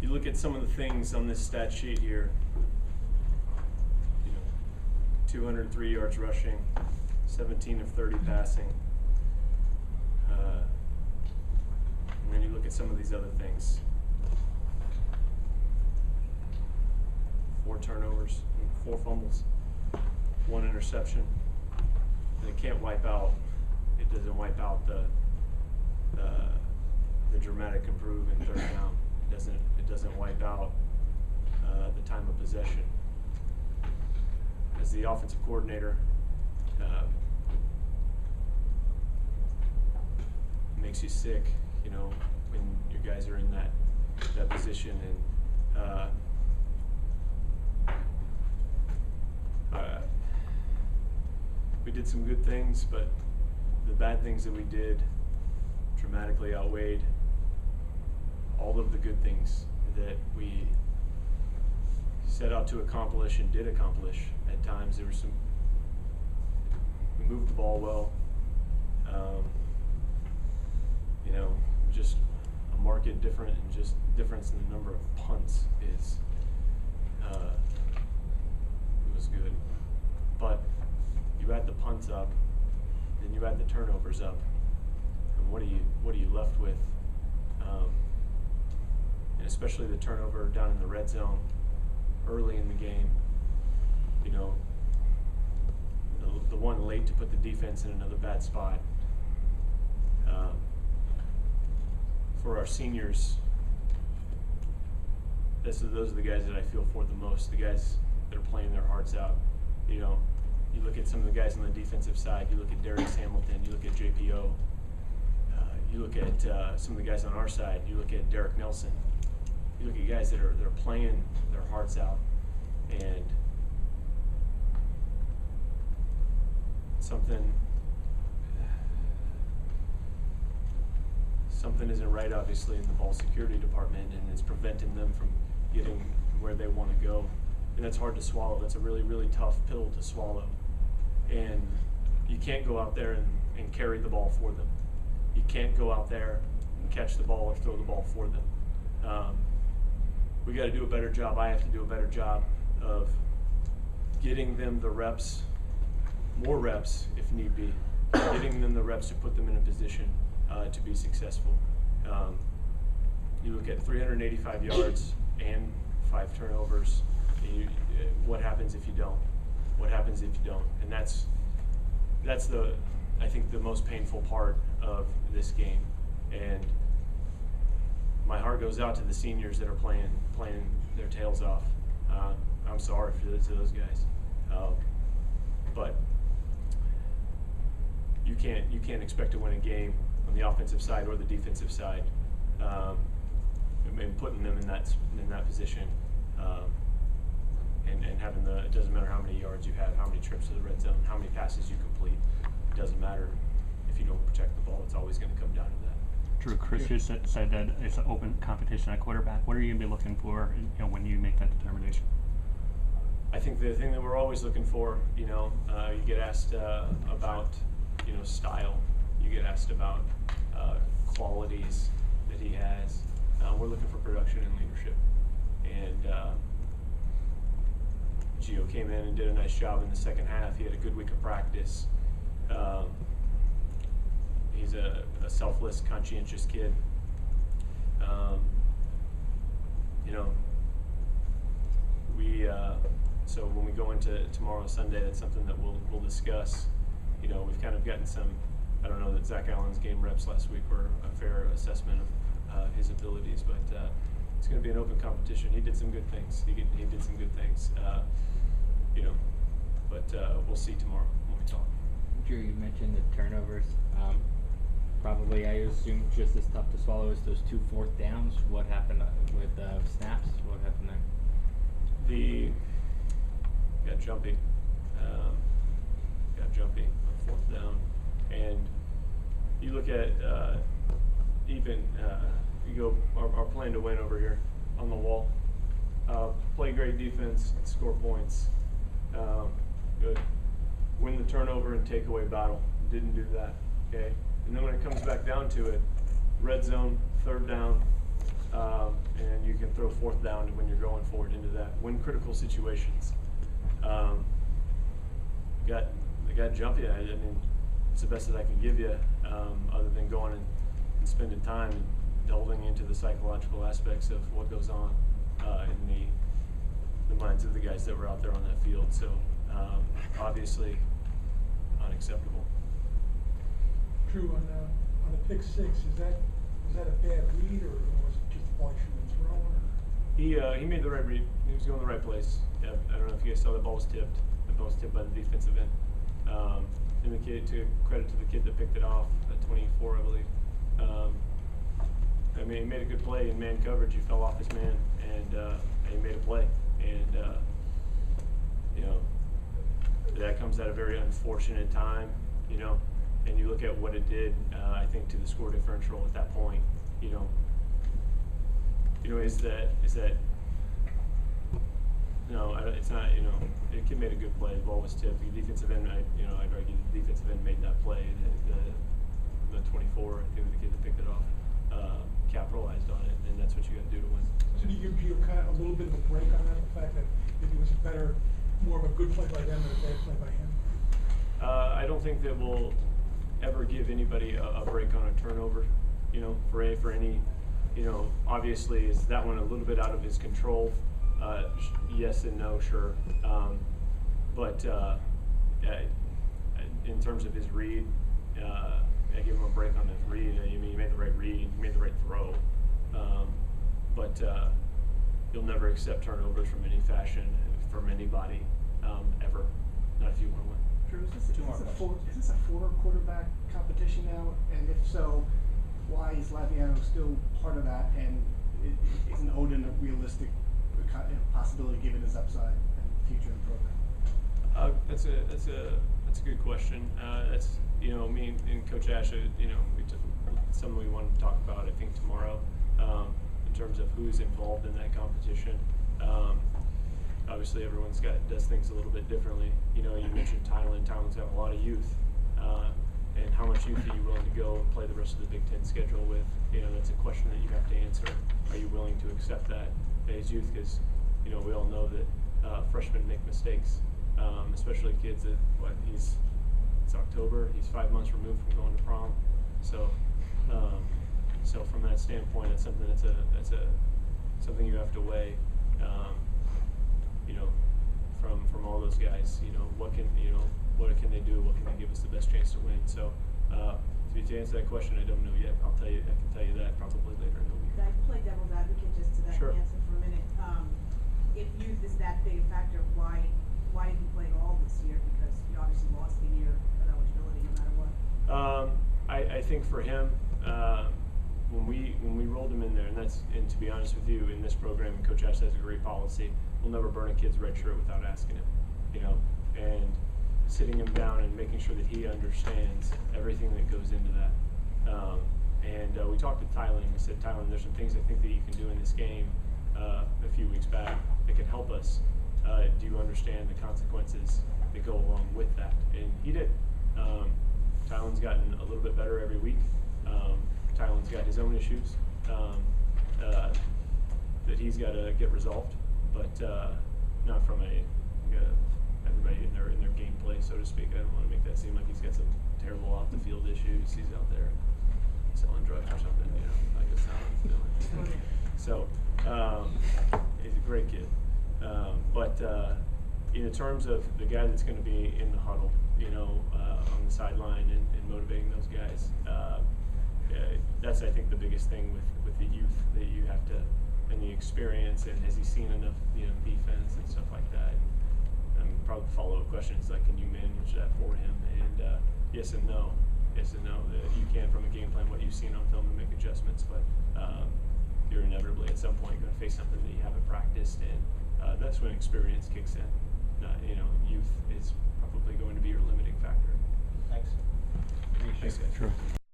you look at some of the things on this stat sheet here, 203 yards rushing, 17 of 30 passing. And then you look at some of these other things. 4 turnovers, 4 fumbles, 1 interception. And it can't wipe out, it doesn't wipe out the dramatic improvement in third down. It doesn't wipe out the time of possession. As the offensive coordinator, it makes you sick, when your guys are in that position. And we did some good things, but the bad things that we did dramatically outweighed all of the good things that we set out to accomplish and did accomplish. At times there was we moved the ball well. Just a marked difference in the number of punts is it was good. But you add the punts up, then you add the turnovers up, and what are you left with? And especially the turnover down in the red zone early in the game. The one late to put the defense in another bad spot. For our seniors, those are the guys that I feel for the most. The guys that are playing their hearts out. You look at some of the guys on the defensive side. You look at Darius Hamilton. You look at JPO. You look at some of the guys on our side. You look at Derek Nelson. You look at guys that are playing their hearts out, and something isn't right, obviously, in the ball security department, and it's preventing them from getting where they want to go. And that's hard to swallow. That's a really, really tough pill to swallow. And you can't go out there and carry the ball for them. You can't go out there and catch the ball or throw the ball for them. We got to do a better job. I have to do a better job of getting them the reps, more reps if need be, getting them the reps to put them in a position to be successful. You look at 385 yards and 5 turnovers. What happens if you don't? What happens if you don't? And that's I think the most painful part of this game. And my heart goes out to the seniors that are playing their tails off. I'm sorry to those guys, but you can't expect to win a game on the offensive side or the defensive side, and putting them in that position, and having it doesn't matter how many yards you have, how many trips to the red zone, how many passes you complete. It doesn't matter if you don't protect the ball. It's always going to come down to that. Drew, Chris just said that it's an open competition at quarterback. What are you going to be looking for, when you make that determination? I think the thing that we're always looking for, you get asked about, style. You get asked about qualities that he has. We're looking for production and leadership. And Gio came in and did a nice job in the second half. He had a good week of practice. He's a selfless, conscientious kid. So when we go into tomorrow, Sunday, that's something that we'll discuss. We've kind of gotten some. I don't know that Zach Allen's game reps last week were a fair assessment of his abilities, but it's going to be an open competition. He did some good things. He did some good things. But we'll see tomorrow when we talk. Drew, you mentioned the turnovers. Probably, I assume, just as tough to swallow as those 2 4th downs. What happened with snaps? What happened there? Got jumpy. On 4th down. And you look at you go our plan to win over here on the wall. Play great defense, score points. Good. Win the turnover and takeaway battle. Didn't do that. Okay. And then when it comes back down to it, red zone, 3rd down, and you can throw fourth down when you're going forward into that. Win critical situations. Got jumpy. I mean, it's the best that I can give you, other than going and spending time and delving into the psychological aspects of what goes on in the minds of the guys that were out there on that field. So obviously unacceptable. Drew, on the pick six, is that a bad read, or was it just a ball shouldn't have thrown? He made the right read. He was going the right place. Yeah, I don't know if you guys saw the ball was tipped. The ball was tipped by the defensive end. And the kid, to credit to the kid that picked it off at 24, I believe. I mean, he made a good play in man coverage. He fell off his man, and he made a play. And you know, that comes at a very unfortunate time. You know, and you look at what it did. I think to the score differential at that point. You know, is that no, it's not. You know, the kid made a good play. The ball was tipped. The defensive end, I'd argue the defensive end made that play. The 24, I think the kid that picked it off, capitalized on it, and that's what you got to do to win. So do you give you kind of a little bit of a break on that, the fact that maybe it was more of a good play by them than a bad play by him? I don't think that we'll ever give anybody a break on a turnover. You know, for any, obviously is that one a little bit out of his control? Yes and no, sure. But in terms of his read, I give him a break on his read. I mean, he made the right read, he made the right throw. But you'll never accept turnovers from any fashion, from anybody, ever. Not if you want to win. Drew, is this a four quarterback competition now? And if so, why is Laviano still part of that? And isn't Odin a realistic possibility given his upside and future in the program? That's a good question. That's me and Coach Ash. Something we want to talk about. I think tomorrow, in terms of who's involved in that competition. Obviously, everyone's does things a little bit differently. You mentioned Tylen. Tylen's got a lot of youth, and how much youth are you willing to go and play the rest of the Big Ten schedule with? That's a question that you have to answer. Are you willing to accept that as youth? Because we all know that freshmen make mistakes, especially kids that it's October. He's 5 months removed from going to prom, so from that standpoint, it's something that's something you have to weigh. From all those guys, what can they do? What can they give us the best chance to win? So, to answer that question, I don't know yet. I can tell you that probably later in the week. Can I play devil's advocate just to that Sure. answer for a minute? If youth is that big a factor, why did you play at all this year? Because you obviously lost a year of eligibility no matter what. I think for him, when we rolled him in there, and to be honest with you, in this program, Coach Ash has a great policy. We'll never burn a kid's red shirt without asking him, and sitting him down and making sure that he understands everything that goes into that. And we talked to Tylen, and we said, Tylen, there's some things I think that you can do in this game a few weeks back that can help us. Do you understand the consequences that go along with that? And he did. Tylen's gotten a little bit better every week. Tylen's got his own issues that he's got to get resolved, but not from everybody in their gameplay, so to speak. I don't want to make that seem like he's got some terrible off the field issues. He's out there selling drugs or something, like it's Tylen's doing. So he's a great kid, but in terms of the guy that's going to be in the huddle, on the sideline and motivating those guys. That's, I think, the biggest thing with the youth that you have to, and the experience, and has he seen enough, defense and stuff like that. And probably the follow-up question is like, can you manage that for him? And yes and no. Yes and no. You can, from a game plan, what you've seen on film, and make adjustments, but you're inevitably at some point going to face something that you haven't practiced, and that's when experience kicks in. Youth is probably going to be your limiting factor. Thanks. Thanks, guys. Sure.